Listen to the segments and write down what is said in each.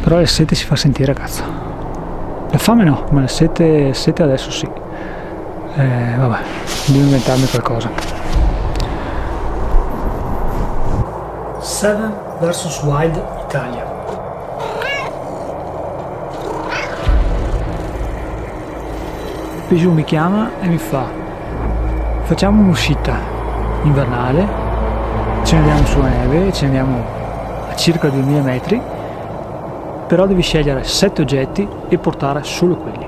Però la sete si fa sentire, cazzo. La fame no, ma la sete adesso sì. Vabbè, devo inventarmi qualcosa. 7 vs Wild Italia. Pisu mi chiama e mi fa: facciamo un'uscita invernale, ce ne andiamo sulla neve, ce ne andiamo a circa 2000 metri, però devi scegliere 7 oggetti e portare solo quelli.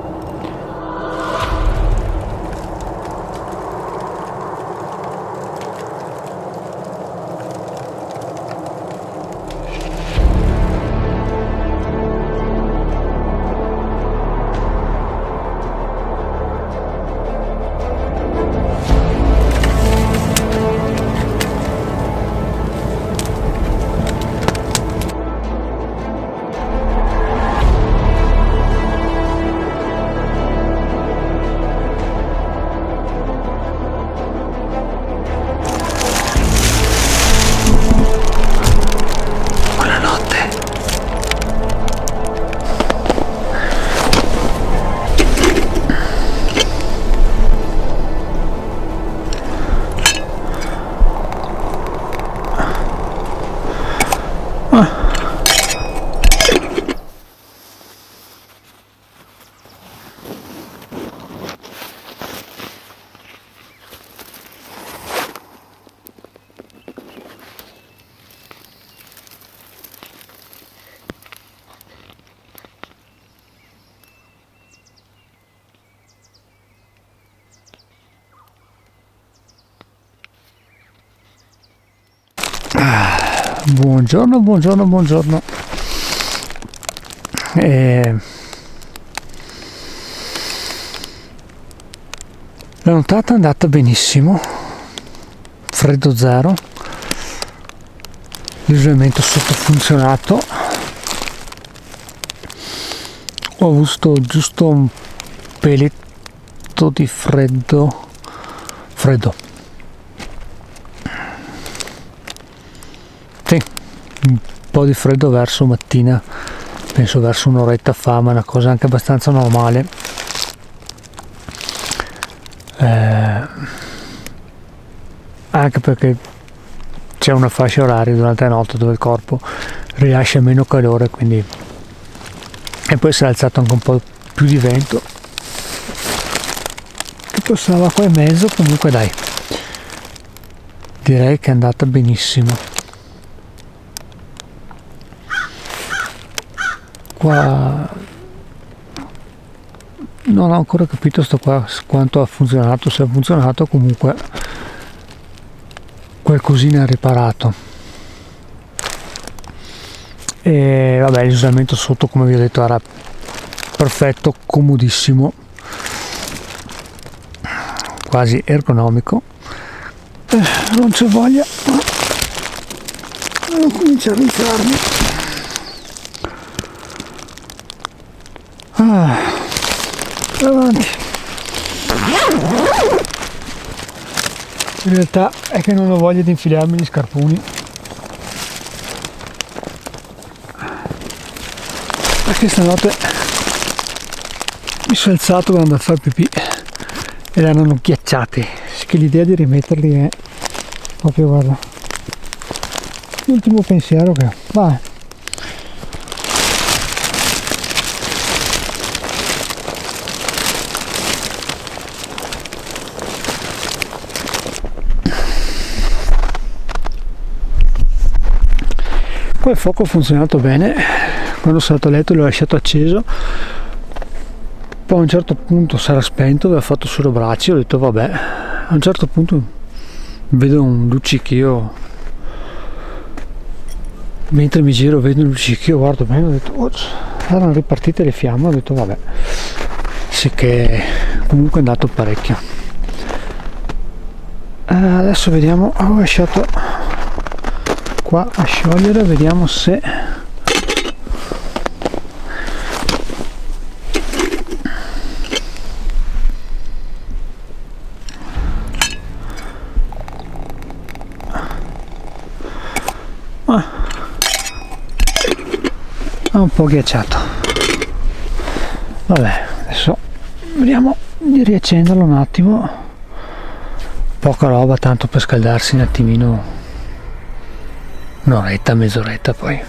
Buongiorno. La nottata è andata benissimo, freddo zero, l'isolamento sotto funzionato, ho avuto giusto un peletto di freddo. Sì, un po' di freddo verso mattina, penso verso un'oretta fa, ma è una cosa anche abbastanza normale. Anche perché c'è una fascia oraria durante la notte dove il corpo rilascia meno calore, quindi, e poi si è alzato anche un po' più di vento che passava qua in mezzo. Comunque dai, direi che è andata benissimo. Qua non ho ancora capito sto qua quanto ha funzionato, se ha funzionato comunque qualcosina ha riparato. E vabbè, l'isolamento sotto, come vi ho detto, era perfetto, comodissimo, quasi ergonomico. Non c'è voglia, devo cominciare a rifarmi. Avanti. In realtà è che non ho voglia di infilarmi gli scarponi, perché stanotte mi sono alzato per andare a fare pipì ed erano ghiacciati, che l'idea di rimetterli è proprio, guarda, l'ultimo pensiero che ho. Vai. Poi il fuoco ha funzionato bene, quando sono andato a letto l'ho lasciato acceso, poi a un certo punto si era spento, aveva fatto solo bracci, ho detto vabbè. A un certo punto vedo un luccichio, mentre mi giro vedo un luccichio, guardo bene, ho detto oh, erano ripartite le fiamme, ho detto vabbè, sì che comunque è andato parecchio. Adesso vediamo, ho lasciato qua a sciogliere, vediamo se un po' ghiacciato. Vabbè, adesso vediamo di riaccenderlo un attimo. Poca roba, tanto per scaldarsi un attimino, un'oretta, mezz'oretta, poi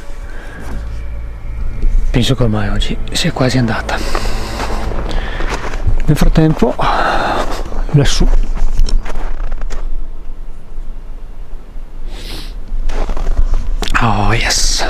penso che ormai oggi sia quasi andata. Nel frattempo lassù oh yes,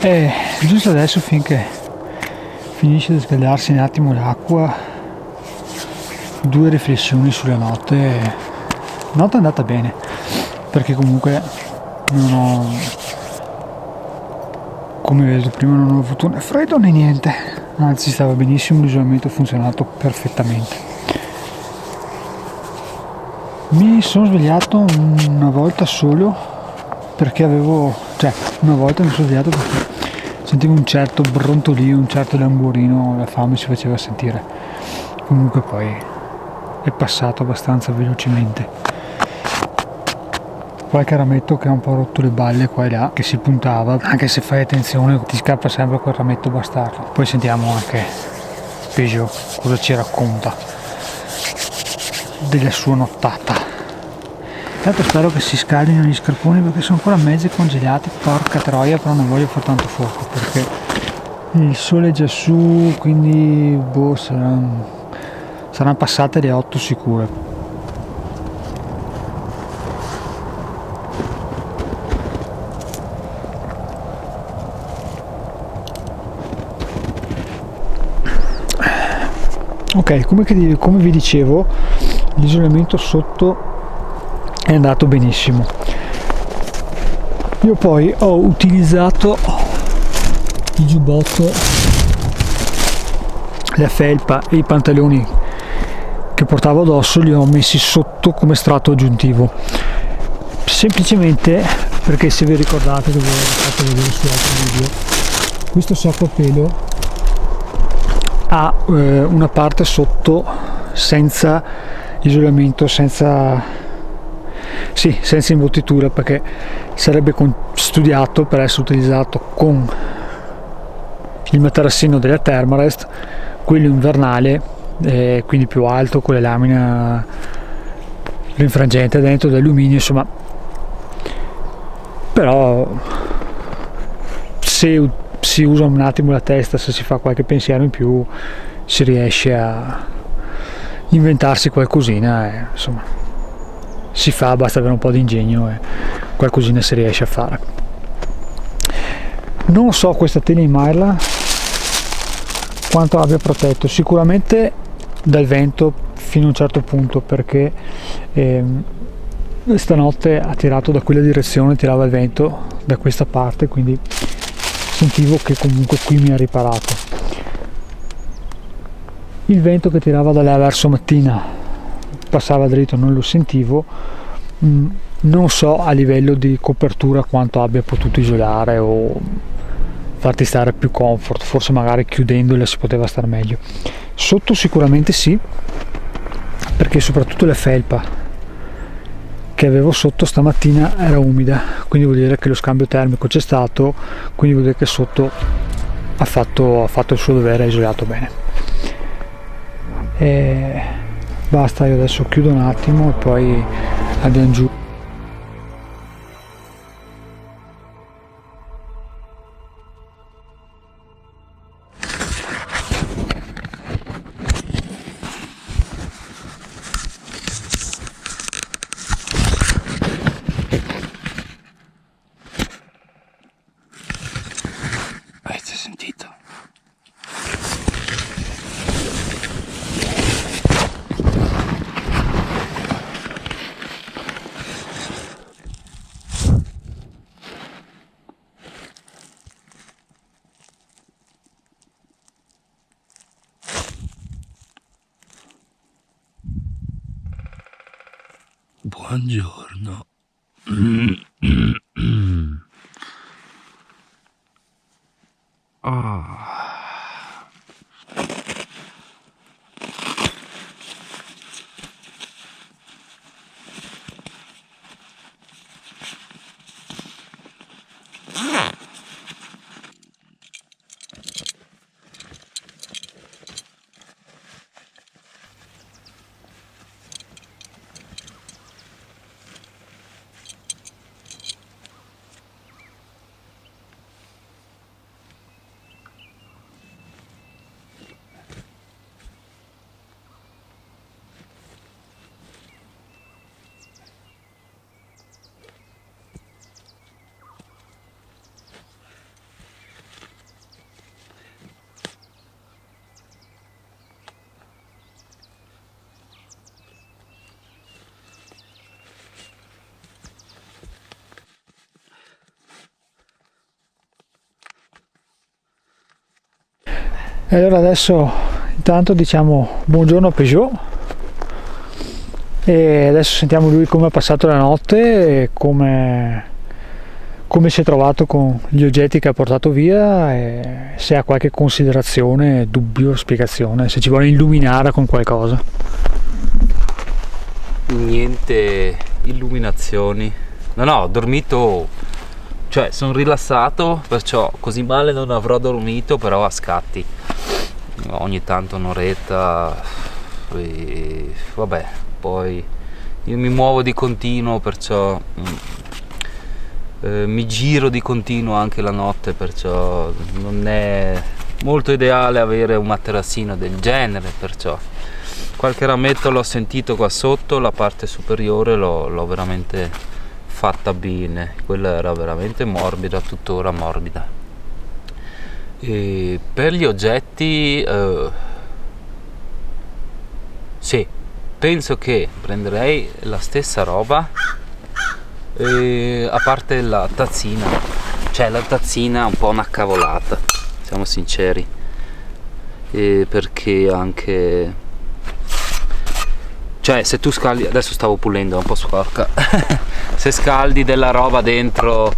E giusto adesso, finché finisce di scaldarsi un attimo l'acqua, due riflessioni sulla notte. Notte è andata bene, perché comunque non ho, come vedete prima, non ho avuto né freddo né niente, anzi stava benissimo, l'isolamento ha funzionato perfettamente. Mi sono svegliato una volta solo, perché una volta mi sono svegliato perché sentivo un certo brontolio, un certo languorino, la fame si faceva sentire. Comunque poi è passato abbastanza velocemente. Qualche rametto che ha un po' rotto le balle qua e là, che si puntava, anche se fai attenzione ti scappa sempre quel rametto bastardo. Poi sentiamo anche Peugeot cosa ci racconta della sua nottata. Intanto spero che si scaldino gli scarponi perché sono ancora mezzi congelati, porca troia, però non voglio fare tanto fuoco perché il sole è già su, quindi boh, saranno passate le 8 sicure. Ok, come vi dicevo, l'isolamento sotto è andato benissimo. Io poi ho utilizzato il giubbotto, la felpa e i pantaloni che portavo addosso, li ho messi sotto come strato aggiuntivo, semplicemente perché, se vi ricordate, che vi ho fatto vedere su altri video, questo sacco a pelo ha una parte sotto senza isolamento, senza imbottitura, perché sarebbe studiato per essere utilizzato con il materassino della Thermarest, quello invernale, quindi più alto, con le lamina rinfrangente dentro d'alluminio, insomma. Però se si usa un attimo la testa, se si fa qualche pensiero in più, si riesce a inventarsi qualcosina, e insomma si fa, basta avere un po' di ingegno e qualcosina si riesce a fare. Non so questa tela in Marla quanto abbia protetto, sicuramente dal vento fino a un certo punto, perché stanotte ha tirato da quella direzione, tirava il vento da questa parte, quindi sentivo che comunque qui mi ha riparato. Il vento che tirava da là verso mattina passava dritto, non lo sentivo. Non so a livello di copertura quanto abbia potuto isolare o farti stare più comfort, forse magari chiudendola si poteva stare meglio. Sotto sicuramente sì, perché soprattutto la felpa che avevo sotto stamattina era umida, quindi vuol dire che lo scambio termico c'è stato, quindi vuol dire che sotto ha fatto il suo dovere, ha isolato bene. E basta, io adesso chiudo un attimo e poi andiamo giù. Avete sentito? Buongiorno. E allora adesso intanto diciamo buongiorno a Peugeot e adesso sentiamo lui come ha passato la notte e come si è trovato con gli oggetti che ha portato via, e se ha qualche considerazione, dubbio, spiegazione, se ci vuole illuminare con qualcosa. Niente illuminazioni. No, ho dormito, cioè sono rilassato, perciò così male non avrò dormito, però a scatti. ogni tanto un'oretta e vabbè, poi io mi muovo di continuo, perciò mi giro di continuo anche la notte, perciò non è molto ideale avere un materassino del genere, perciò qualche rametto l'ho sentito qua sotto, la parte superiore l'ho veramente fatta bene, quella era veramente morbida, tuttora morbida. E per gli oggetti sì, penso che prenderei la stessa roba, a parte la tazzina, cioè la tazzina è un po' una cavolata, siamo sinceri, perché anche, cioè se tu scaldi, adesso stavo pulendo, è un po' sporca, se scaldi della roba dentro,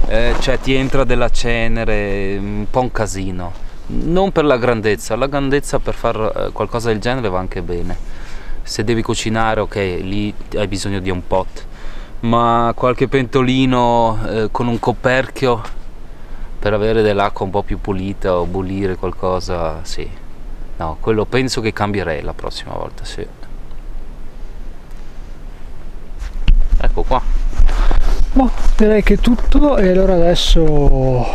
cioè ti entra della cenere, un po' un casino, non per la grandezza per fare qualcosa del genere va anche bene, se devi cucinare ok, lì hai bisogno di un pot, ma qualche pentolino con un coperchio per avere dell'acqua un po' più pulita o bollire qualcosa, sì, no, quello penso che cambierei la prossima volta, sì. Ecco qua. Boh, direi che è tutto e allora adesso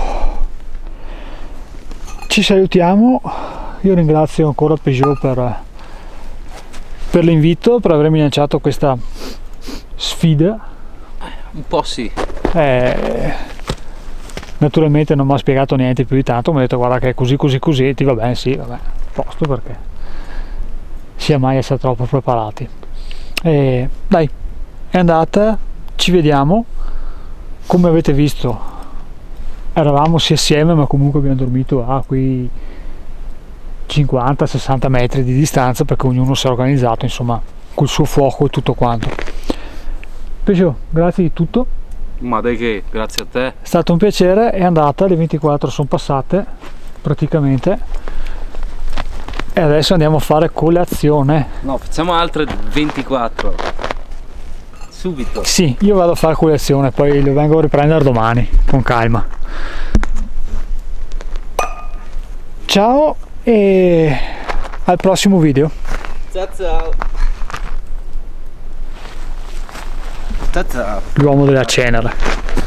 ci salutiamo. Io ringrazio ancora Peugeot per l'invito, per avermi lanciato questa sfida. Un po' sì. Naturalmente non mi ha spiegato niente più di tanto, mi ha detto guarda che è così così così, e ti va bene, sì, vabbè, posto, perché sia mai essere troppo preparati. E dai, è andata, ci vediamo. Come avete visto eravamo sì assieme, ma comunque abbiamo dormito a qui 50-60 metri di distanza, perché ognuno si è organizzato insomma col suo fuoco e tutto quanto. Peugeot, grazie di tutto. Ma dai che, grazie a te. È stato un piacere, è andata, le 24 sono passate praticamente e adesso andiamo a fare colazione. No, facciamo altre 24. Subito. Sì, io vado a fare colazione, poi lo vengo a riprendere domani, con calma. Ciao e al prossimo video. Ciao ciao. Ciao ciao. L'uomo della cenere.